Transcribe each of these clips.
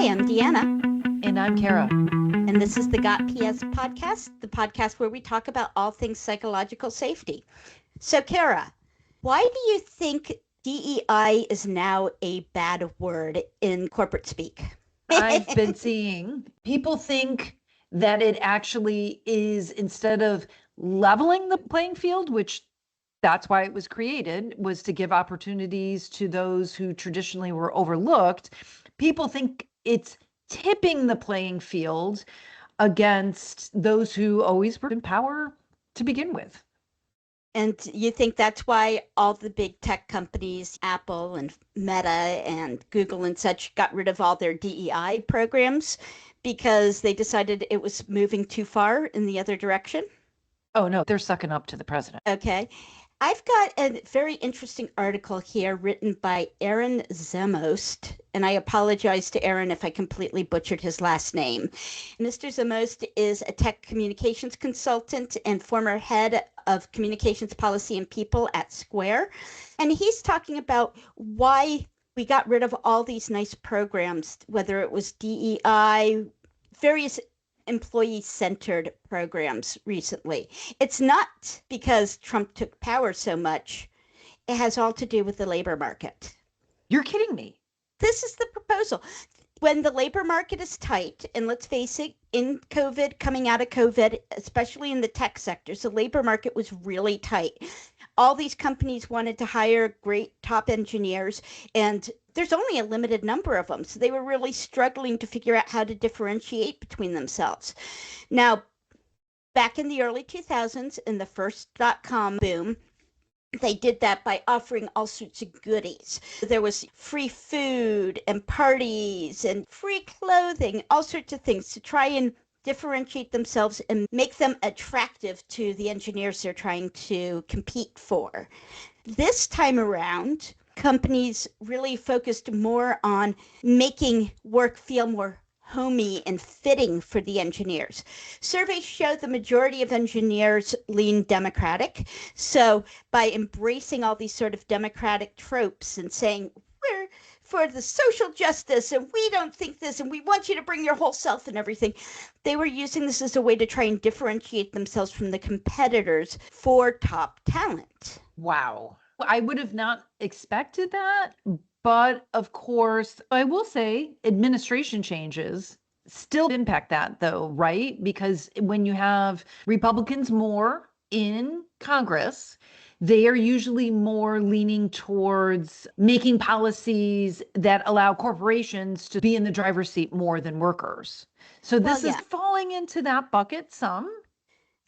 Hi, I'm Deanna. And I'm Kara. And this is the Got PS podcast, the podcast where we talk about all things psychological safety. So, Kara, why do you think DEI is now a bad word in corporate speak? I've been seeing people think that it actually is, instead of leveling the playing field, which that's why it was created, was to give opportunities to those who traditionally were overlooked. People think it's tipping the playing field against those who always were in power to begin with. And you think that's why all the big tech companies, Apple and Meta and Google and such, got rid of all their DEI programs because they decided it was moving too far in the other direction? Oh, no, they're sucking up to the president. Okay. I've got a very interesting article here written by Aaron Zemost, and I apologize to Aaron if I completely butchered his last name. Mr. Zemost is a tech communications consultant and former head of communications policy and people at Square. And he's talking about why we got rid of all these nice programs, whether it was DEI, various employee-centered programs recently. It's not because Trump took power so much. It has all to do with the labor market. You're kidding me. This is the proposal. When the labor market is tight, and let's face it, in COVID, coming out of COVID, especially in the tech sectors, the labor market was really tight. All these companies wanted to hire great top engineers, and there's only a limited number of them. So they were really struggling to figure out how to differentiate between themselves. Now, back in the early 2000s, in the first .com boom, they did that by offering all sorts of goodies. There was free food and parties and free clothing, all sorts of things to try and differentiate themselves and make them attractive to the engineers they're trying to compete for. This time around, companies really focused more on making work feel more homey and fitting for the engineers. Surveys show the majority of engineers lean Democratic. So by embracing all these sort of Democratic tropes and saying, we're for the social justice and we don't think this and we want you to bring your whole self and everything, they were using this as a way to try and differentiate themselves from the competitors for top talent. Wow. I would have not expected that. But of course, I will say administration changes still impact that, though, right? Because when you have Republicans more in Congress, they are usually more leaning towards making policies that allow corporations to be in the driver's seat more than workers. So this is falling into that bucket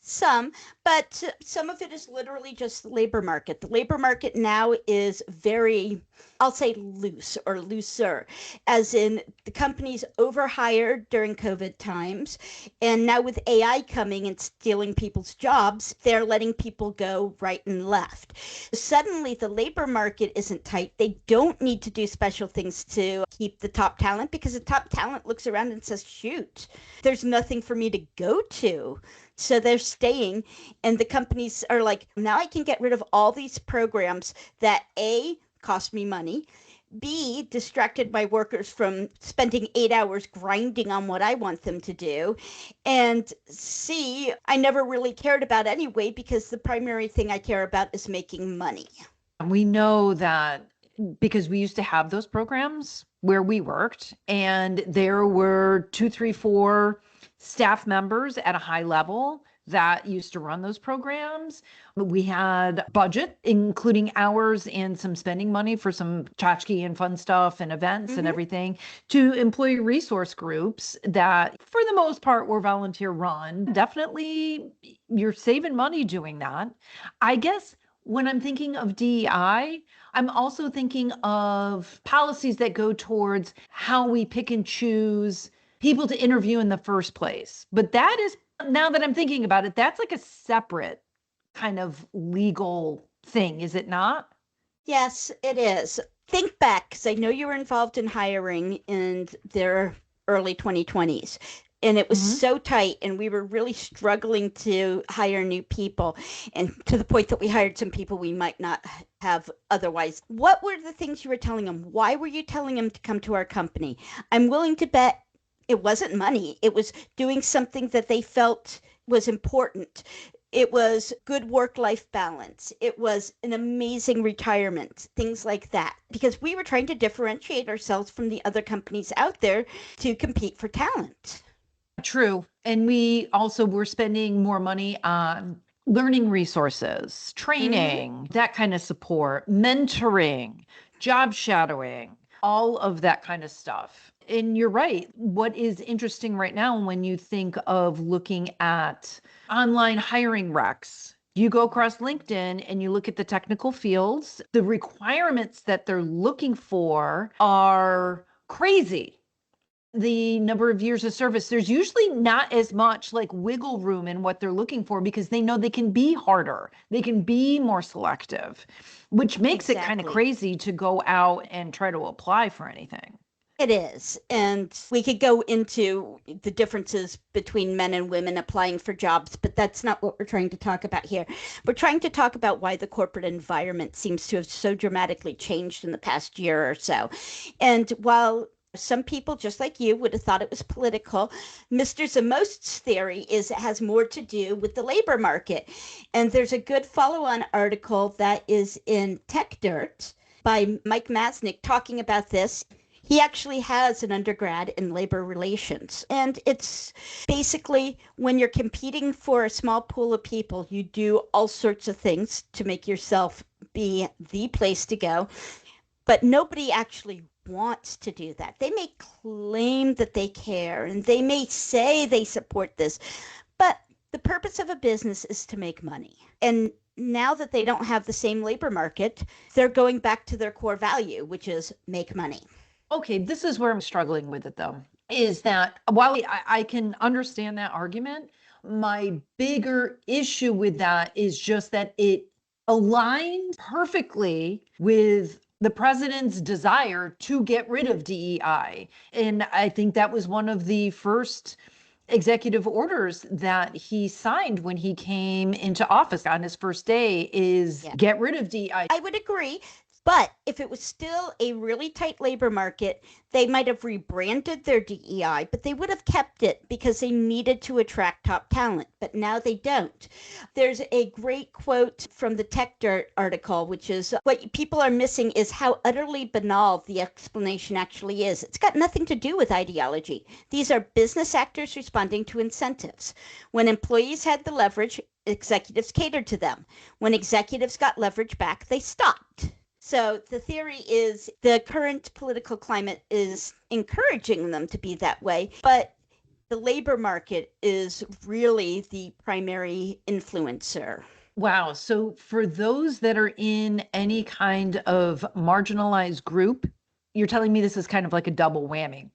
Some, but some of it is literally just the labor market. The labor market now is very, I'll say loose or looser, as in the companies overhired during COVID times. And now with AI coming and stealing people's jobs, they're letting people go right and left. Suddenly the labor market isn't tight. They don't need to do special things to keep the top talent because the top talent looks around and says, shoot, there's nothing for me to go to. So they're staying, and the companies are like, now I can get rid of all these programs that A, cost me money, B, distracted my workers from spending 8 hours grinding on what I want them to do, and C, I never really cared about anyway because the primary thing I care about is making money. We know that because we used to have those programs where we worked, and there were 2, 3, 4 staff members at a high level that used to run those programs. We had budget, including hours and some spending money for some tchotchke and fun stuff and events and everything, to employee resource groups that for the most part were volunteer run. Definitely you're saving money doing that. I guess when I'm thinking of DEI, I'm also thinking of policies that go towards how we pick and choose people to interview in the first place. But that is, now that I'm thinking about it, that's like a separate kind of legal thing, is it not? Yes, it is. Think back, because I know you were involved in hiring in their early 2020s. and it was Mhm. so tight, and we were really struggling to hire new people, and to the point that we hired some people we might not have otherwise. What were the things you were telling them? Why were you telling them to come to our company? I'm willing to bet it wasn't money. It was doing something that they felt was important. It was good work life balance. It was an amazing retirement, things like that. Because we were trying to differentiate ourselves from the other companies out there to compete for talent. True. And we also were spending more money on learning resources, Mm-hmm. training, that kind of support, mentoring, job shadowing, all of that kind of stuff. And you're right. What is interesting right now when you think of looking at online hiring recs, you go across LinkedIn and you look at the technical fields, the requirements that they're looking for are crazy. The number of years of service, there's usually not as much like wiggle room in what they're looking for because they know they can be harder. They can be more selective, which makes it kind of Exactly. crazy to go out and try to apply for anything. It is. And we could go into the differences between men and women applying for jobs, but that's not what we're trying to talk about here. We're trying to talk about why the corporate environment seems to have so dramatically changed in the past year or so. And while some people, just like you, would have thought it was political, Mr. Zamost's theory is it has more to do with the labor market. And there's a good follow on article that is in Tech Dirt by Mike Masnick talking about this. He actually has an undergrad in labor relations. And it's basically when you're competing for a small pool of people, you do all sorts of things to make yourself be the place to go. But nobody actually wants to do that. They may claim that they care and they may say they support this, but the purpose of a business is to make money. And now that they don't have the same labor market, they're going back to their core value, which is make money. Okay, this is where I'm struggling with it though, is that while I can understand that argument, my bigger issue with that is just that it aligns perfectly with the president's desire to get rid of DEI. And I think that was one of the first executive orders that he signed when he came into office on his first day is Yeah. get rid of DEI. I would agree. But if it was still a really tight labor market, they might have rebranded their DEI, but they would have kept it because they needed to attract top talent. But now they don't. There's a great quote from the Tech Dirt article, which is what people are missing is how utterly banal the explanation actually is. It's got nothing to do with ideology. These are business actors responding to incentives. When employees had the leverage, executives catered to them. When executives got leverage back, they stopped. So the theory is the current political climate is encouraging them to be that way, but the labor market is really the primary influencer. Wow. So for those that are in any kind of marginalized group, you're telling me this is kind of like a double whammy.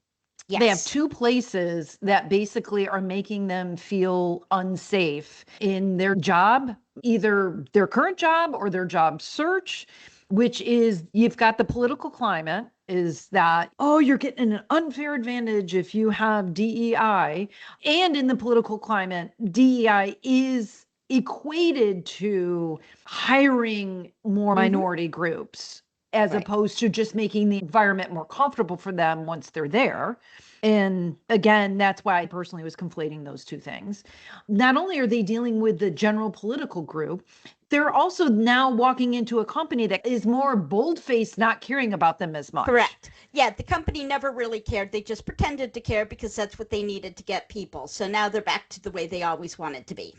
They have Yes. two places that basically are making them feel unsafe in their job, either their current job or their job search, which is you've got the political climate is that, oh, you're getting an unfair advantage if you have DEI. And in the political climate, DEI is equated to hiring more Mm-hmm. minority groups as Right. opposed to just making the environment more comfortable for them once they're there. And again, that's why I personally was conflating those two things. Not only are they dealing with the general political group, they're also now walking into a company that is more bold-faced, not caring about them as much. Correct. Yeah, the company never really cared. They just pretended to care because that's what they needed to get people. So now they're back to the way they always wanted to be.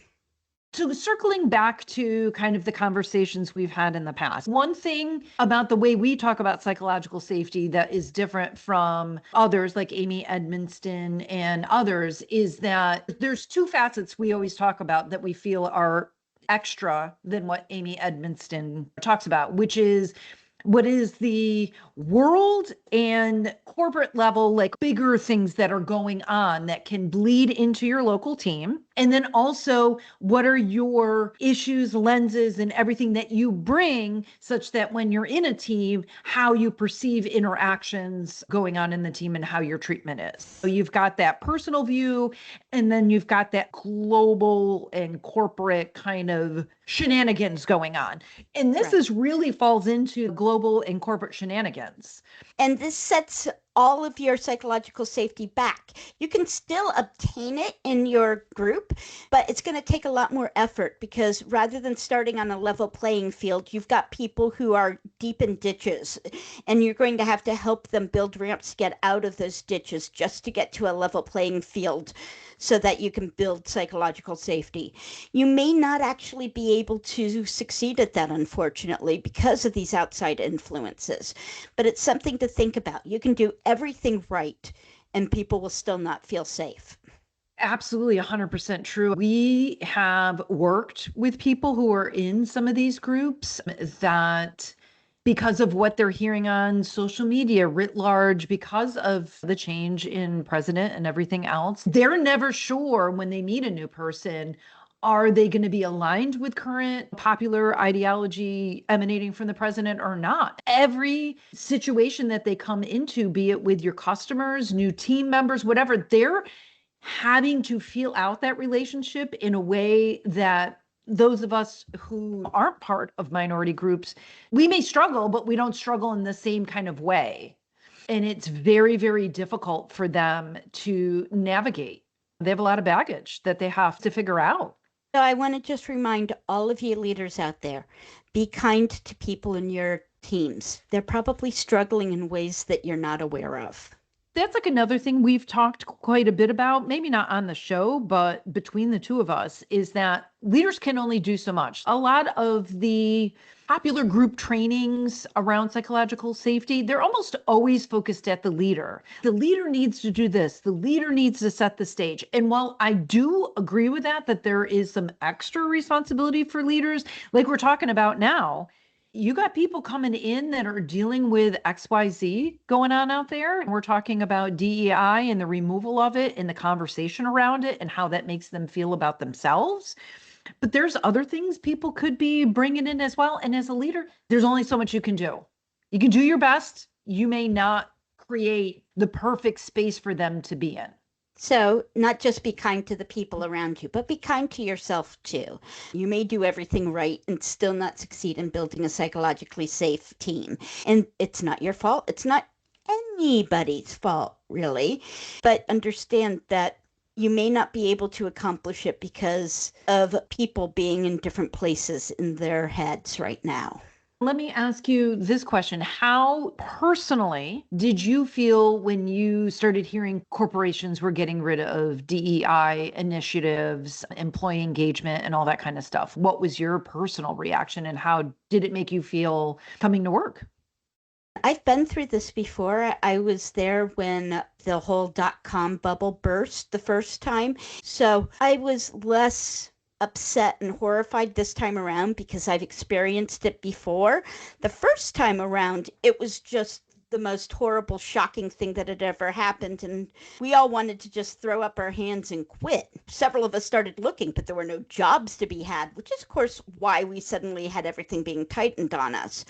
So, circling back to kind of the conversations we've had in the past, one thing about the way we talk about psychological safety that is different from others like Amy Edmonston and others is that there's two facets we always talk about that we feel are extra than what Amy Edmonston talks about, which is what is the world and corporate level, like bigger things that are going on that can bleed into your local team. And then also, what are your issues, lenses, and everything that you bring such that when you're in a team, how you perceive interactions going on in the team and how your treatment is. So you've got that personal view, and then you've got that global and corporate kind of shenanigans going on. And this is really falls into global and corporate shenanigans. And this sets all of your psychological safety back. You can still obtain it in your group, but it's going to take a lot more effort because rather than starting on a level playing field, you've got people who are deep in ditches, and you're going to have to help them build ramps to get out of those ditches just to get to a level playing field so that you can build psychological safety. You may not actually be able to succeed at that, unfortunately, because of these outside influences. But it's something to think about. You can do everything right, and people will still not feel safe. Absolutely 100% true. We have worked with people who are in some of these groups that because of what they're hearing on social media writ large, because of the change in president and everything else, they're never sure when they meet a new person, are they going to be aligned with current popular ideology emanating from the president or not? Every situation that they come into, be it with your customers, new team members, whatever, they're having to feel out that relationship in a way that those of us who aren't part of minority groups, we may struggle, but we don't struggle in the same kind of way. And it's very, very difficult for them to navigate. They have a lot of baggage that they have to figure out. So I want to just remind all of you leaders out there, be kind to people in your teams. They're probably struggling in ways that you're not aware of. That's like another thing we've talked quite a bit about, maybe not on the show, but between the two of us, is that leaders can only do so much. A lot of the popular group trainings around psychological safety, they're almost always focused at the leader. The leader needs to do this. The leader needs to set the stage. And while I do agree with that there is some extra responsibility for leaders, like we're talking about now, you got people coming in that are dealing with XYZ going on out there. And we're talking about DEI and the removal of it and the conversation around it and how that makes them feel about themselves. But there's other things people could be bringing in as well. And as a leader, there's only so much you can do. You can do your best. You may not create the perfect space for them to be in. So not just be kind to the people around you, but be kind to yourself too. You may do everything right and still not succeed in building a psychologically safe team. And it's not your fault. It's not anybody's fault, really. But understand that you may not be able to accomplish it because of people being in different places in their heads right now. Let me ask you this question. How personally did you feel when you started hearing corporations were getting rid of DEI initiatives, employee engagement, and all that kind of stuff? What was your personal reaction and how did it make you feel coming to work? I've been through this before. I was there when the whole dot-com bubble burst the first time. So I was less upset and horrified this time around because I've experienced it before. The first time around, it was just the most horrible, shocking thing that had ever happened. And we all wanted to just throw up our hands and quit. Several of us started looking, but there were no jobs to be had, which is, of course, why we suddenly had everything being tightened on us.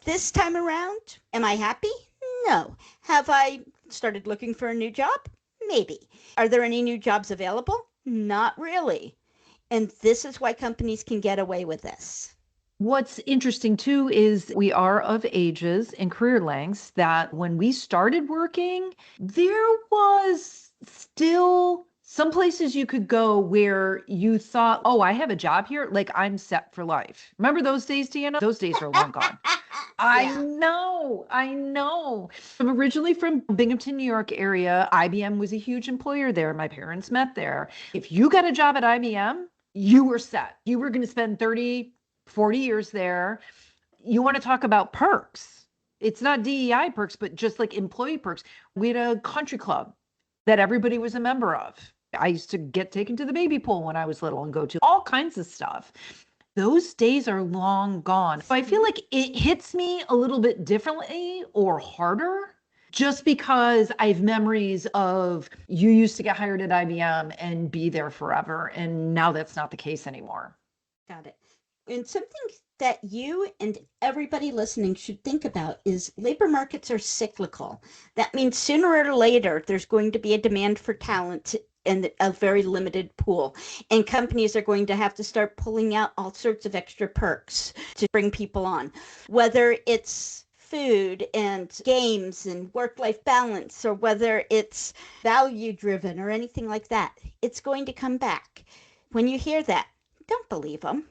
This time around, am I happy? No. Have I started looking for a new job? Maybe. Are there any new jobs available? Not really. And this is why companies can get away with this. What's interesting too is we are of ages and career lengths that when we started working, there was still some places you could go where you thought, oh, I have a job here. Like I'm set for life. Remember those days, Deanna? Those days are long gone. I know. I'm originally from Binghamton, New York area. IBM was a huge employer there. My parents met there. If you got a job at IBM, you were set. You were going to spend 30, 40 years there. You want to talk about perks. It's not DEI perks, but just like employee perks. We had a country club that everybody was a member of. I used to get taken to the baby pool when I was little and go to all kinds of stuff. Those days are long gone. So I feel like it hits me a little bit differently or harder just because I have memories of you used to get hired at IBM and be there forever. And now that's not the case anymore. Got it. And something that you and everybody listening should think about is labor markets are cyclical. That means sooner or later, there's going to be a demand for talent and a very limited pool. And companies are going to have to start pulling out all sorts of extra perks to bring people on, whether it's food and games and work-life balance, or whether it's value driven or anything like that. It's going to come back. When you hear that, don't believe them.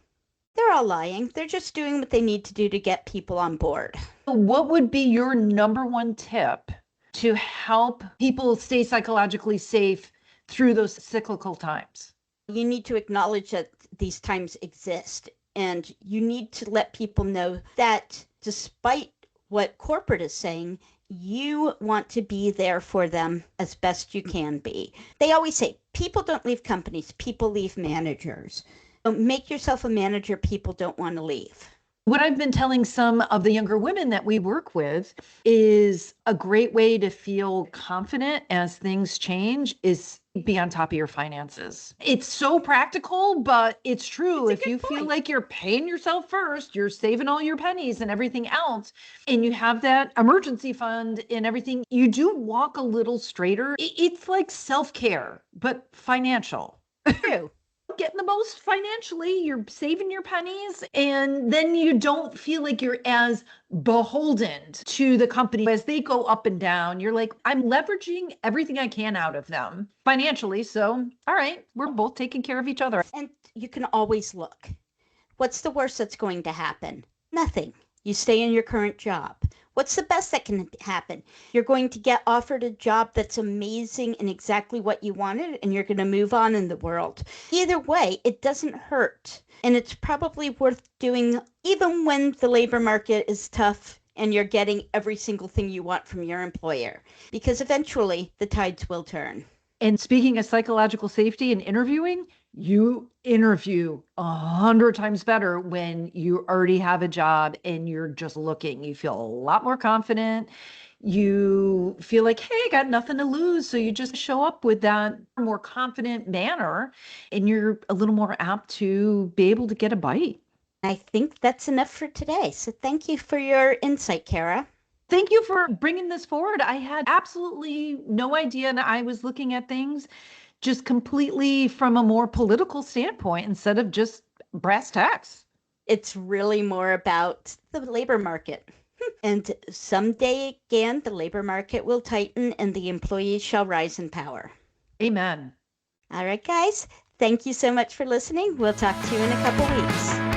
They're all lying. They're just doing what they need to do to get people on board. What would be your number one tip to help people stay psychologically safe through those cyclical times? You need to acknowledge that these times exist, and you need to let people know that despite what corporate is saying, you want to be there for them as best you can be. They always say, people don't leave companies, people leave managers. So make yourself a manager people don't want to leave. What I've been telling some of the younger women that we work with is a great way to feel confident as things change is be on top of your finances. It's so practical, but it's true. If you feel like you're paying yourself first, you're saving all your pennies and everything else, and you have that emergency fund and everything, you do walk a little straighter. It's like self-care, but financial. True. Getting the most financially, you're saving your pennies, and then you don't feel like you're as beholden to the company as they go up and down. You're like, I'm leveraging everything I can out of them financially. So, all right, we're both taking care of each other. And you can always look. What's the worst that's going to happen? Nothing. You stay in your current job. What's the best that can happen? You're going to get offered a job that's amazing and exactly what you wanted, and you're going to move on in the world. Either way, it doesn't hurt. And it's probably worth doing even when the labor market is tough and you're getting every single thing you want from your employer, because eventually the tides will turn. And speaking of psychological safety and interviewing, you interview 100 times better when you already have a job and you're just looking. You feel a lot more confident. You feel like, hey, I got nothing to lose. So you just show up with that more confident manner, and you're a little more apt to be able to get a bite. I think that's enough for today. So thank you for your insight, Kara. Thank you for bringing this forward. I had absolutely no idea, and I was looking at things just completely from a more political standpoint instead of just brass tacks. It's really more about the labor market. And someday again, the labor market will tighten and the employees shall rise in power. Amen. All right, guys. Thank you so much for listening. We'll talk to you in a couple weeks.